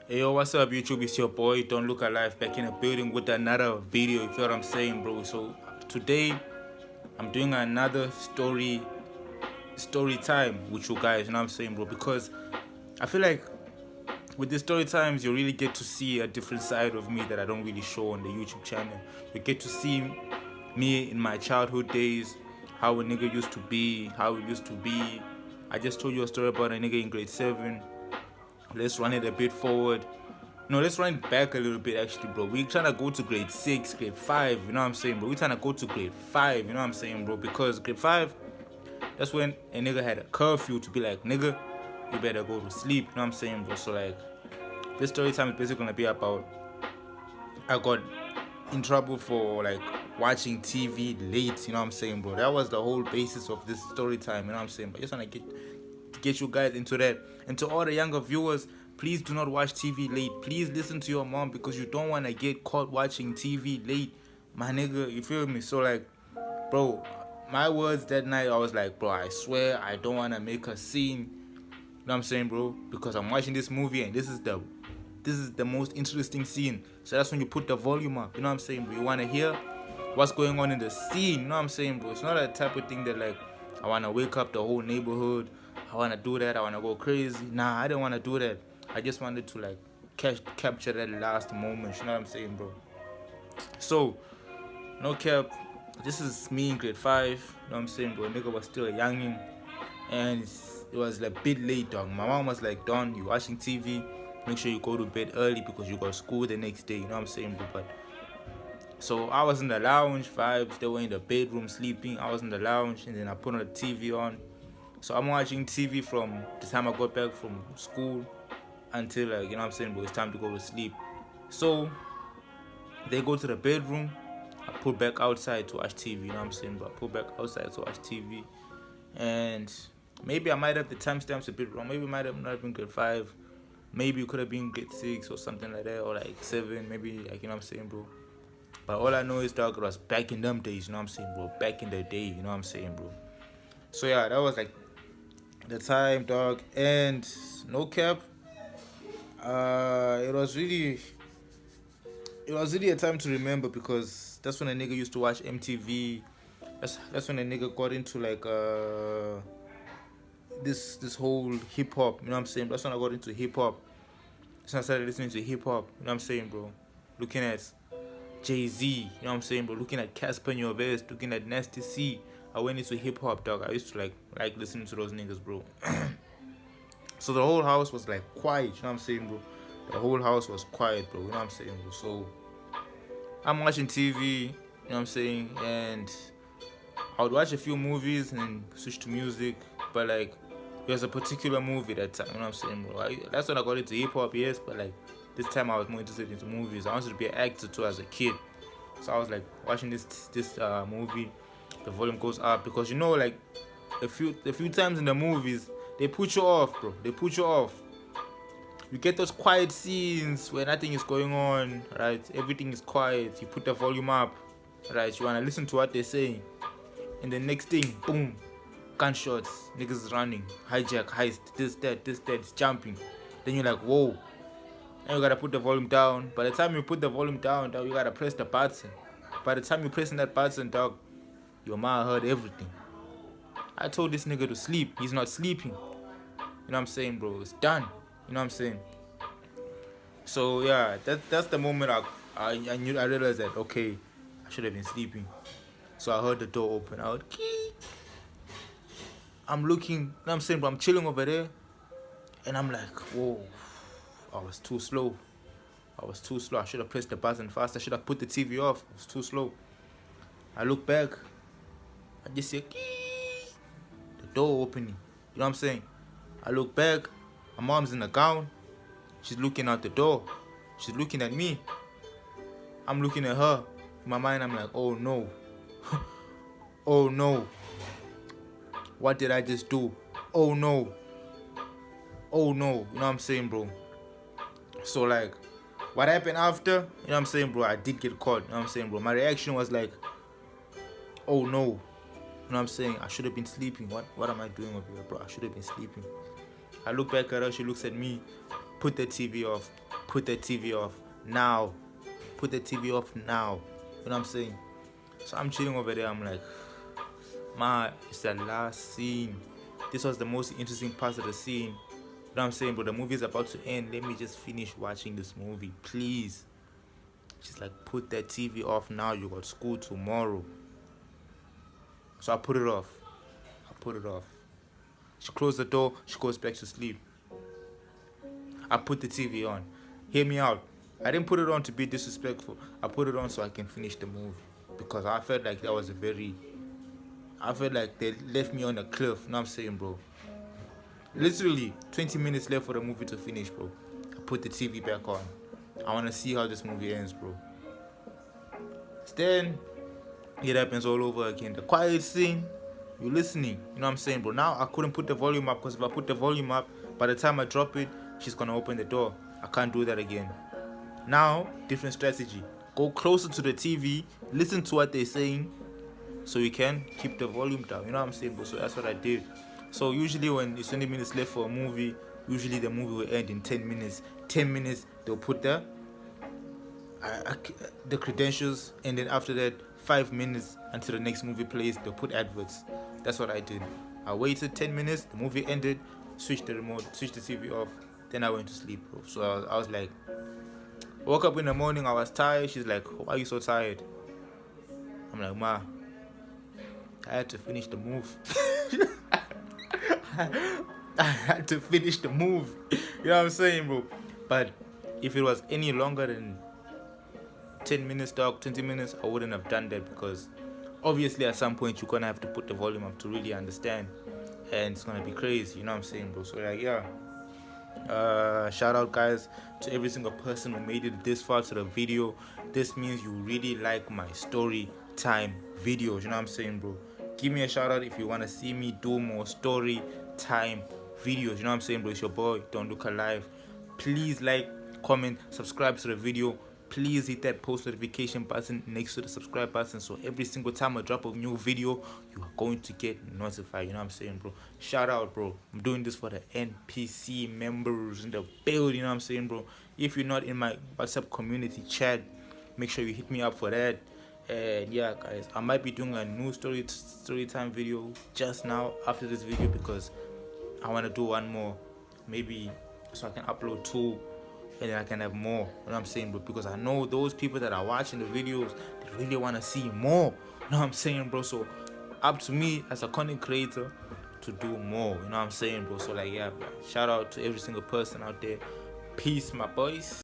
Hey yo, what's up YouTube? It's your boy Don't Look Alive back in the building with another video, you feel what I'm saying, bro? So today I'm doing another story time with you guys, you know what I'm saying, bro? Because I feel like with the story times you really get to see a different side of me that I don't really show on the YouTube channel. You get to see me in my childhood days, how a nigga used to be, how it used to be. I just told you a story about a nigga in grade 7. Let's run it a bit forward. No, let's run it back a little bit actually, bro. We're trying to go to grade 6, grade 5, you know what I'm saying, bro? We're trying to go to grade 5, you know what I'm saying, bro? Because grade 5, that's when a nigga had a curfew to be like, nigga, you better go to sleep, you know what I'm saying, bro? So like, this story time is basically gonna be about, I got in trouble for like watching TV late, you know what I'm saying, bro? That was the whole basis of this story time, you know what I'm saying? But I just wanna get you guys into that. And to all the younger viewers, please do not watch TV late. Please listen to your mom because you don't want to get caught watching TV late, my nigga, you feel me? So like, bro, my words that night, I was like, bro, I swear I don't want to make a scene, you know what I'm saying, bro? Because I'm watching this movie and this is the most interesting scene. So that's when you put the volume up, you know what I'm saying, bro? You want to hear what's going on in the scene, you know what I'm saying, bro? It's not a type of thing that like I want to wake up the whole neighborhood, I want to do that, I want to go crazy. Nah, I didn't want to do that. I just wanted to like capture that last moment, you know what I'm saying, bro? So, no cap, this is me in grade 5, you know what I'm saying, bro? Nigga was still a youngin', and it was like a bit late, dog. My mom was like, Don, you watching TV, make sure you go to bed early because you got school the next day, you know what I'm saying, bro? But so I was in the lounge, vibes, they were in the bedroom sleeping, I was in the lounge, and then I put on the TV on. So I'm watching TV from the time I got back from school until like, you know what I'm saying, bro, it's time to go to sleep. So they go to the bedroom, I pull back outside to watch TV, you know what I'm saying, bro? I pull back outside to watch TV. And maybe I might have the timestamps a bit wrong. Maybe it might have not been grade 5. Maybe it could have been grade 6 or something like that, or like 7, maybe, like, you know what I'm saying, bro? But all I know is, dog, it was back in them days, you know what I'm saying, bro? Back in the day, you know what I'm saying, bro? So yeah, that was like the time, dog. And no cap, it was really a time to remember because that's when a nigga used to watch MTV. That's when a nigga got into like this whole hip hop, you know what I'm saying? That's when I got into hip hop. That's when I started listening to hip hop, you know what I'm saying, bro? Looking at Jay-Z, you know what I'm saying, bro? Looking at Casper Nyovest, looking at Nasty C. I went into hip hop, dog. I used to like listening to those niggas, bro. So the whole house was like quiet, you know what I'm saying, bro? The whole house was quiet, bro, you know what I'm saying, bro? So I'm watching TV, you know what I'm saying, and I would watch a few movies and then switch to music, but like there's a particular movie that time, you know what I'm saying, bro? That's when I got into hip hop, yes, but like this time I was more interested into movies. I wanted to be an actor too as a kid, so I was like watching this movie. The volume goes up because, you know, like a few times in the movies they put you off, bro. They put you off. You get those quiet scenes where nothing is going on, right? Everything is quiet. You put the volume up, right? You wanna listen to what they're saying, and the next thing, boom, gunshots, niggas running, hijack, heist, this, that, it's jumping. Then you're like, whoa. And you gotta put the volume down. By the time you put the volume down, dog, you gotta press the button. By the time you're pressing that button, dog, your mom heard everything. I told this nigga to sleep. He's not sleeping. You know what I'm saying, bro? It's done. You know what I'm saying? So yeah, that's the moment I realized that, okay, I should have been sleeping. So I heard the door open. I would I'm looking, you know what I'm saying, bro? I'm chilling over there, and I'm like, whoa, I was too slow. I should have pressed the button fast. I should have put the TV off. I was too slow. I look back. I just see the door opening. You know what I'm saying? I look back. My mom's in a gown. She's looking out the door. She's looking at me. I'm looking at her. In my mind, I'm like, oh no. Oh no. What did I just do? Oh no. Oh no. You know what I'm saying, bro? So like, what happened after? You know what I'm saying, bro? I did get caught. You know what I'm saying, bro? My reaction was like, oh no. You know what I'm saying? I should have been sleeping. What am I doing over here, bro? I should have been sleeping. I look back at her. She looks at me. Put the TV off. put the TV off now. Put the TV off now. You know what I'm saying? So I'm chilling over there. I'm like, ma, it's the last scene. This was the most interesting part of the scene. You know what I'm saying, bro? The movie is about to end. Let me just finish watching this movie, please. She's like, put that TV off now. You got school tomorrow. So I put it off. She closed the door. She goes back to sleep. I put the TV on. Hear me out. I didn't put it on to be disrespectful. I put it on so I can finish the movie. Because I felt like that was I felt like they left me on a cliff. You know what I'm saying, bro? Literally 20 minutes left for the movie to finish, bro. I put the TV back on. I want to see how this movie ends, bro. Then it happens all over again. The quiet scene, you're listening. You know what I'm saying, bro? Now I couldn't put the volume up because if I put the volume up, by the time I drop it, she's going to open the door. I can't do that again. Now, different strategy. Go closer to the TV, listen to what they're saying, so you can keep the volume down. You know what I'm saying, bro? So that's what I did. So usually when it's 20 minutes left for a movie, usually the movie will end in 10 minutes. 10 minutes, they'll put the credentials, and then after that, 5 minutes until the next movie plays, they'll put adverts. That's what I did. I waited 10 minutes, the movie ended, switched the remote, switched the TV off, then I went to sleep, bro. So I was like, woke up in the morning, I was tired. She's like, why are you so tired? I'm like, ma, I had to finish the movie. I had to finish the movie. You know what I'm saying, bro? But if it was any longer than 10 minutes, dog, 20 minutes, I wouldn't have done that, because obviously at some point you're gonna have to put the volume up to really understand, and it's gonna be crazy. You know what I'm saying, bro? So like, yeah. Shout out, guys, to every single person who made it this far to the video. This means you really like my story time videos. You know what I'm saying, bro? Give me a shout out if you want to see me do more story time videos. You know what I'm saying, bro? It's your boy, Don't Look Alive. Please like, comment, subscribe to the video. Please hit that post notification button next to the subscribe button, so every single time I drop a new video, you are going to get notified. You know what I'm saying, bro? Shout out, bro. I'm doing this for the NPC members in the build. You know what I'm saying, bro? If you're not in my WhatsApp community chat, make sure you hit me up for that. And yeah, guys, I might be doing a new story time video just now after this video, because I want to do one more, maybe, so I can upload 2, and then I can have more. You know what I'm saying, bro? Because I know those people that are watching the videos, they really want to see more. You know what I'm saying, bro? So up to me as a content creator to do more. You know what I'm saying, bro? So like, yeah, bro. Shout out to every single person out there. Peace, my boys.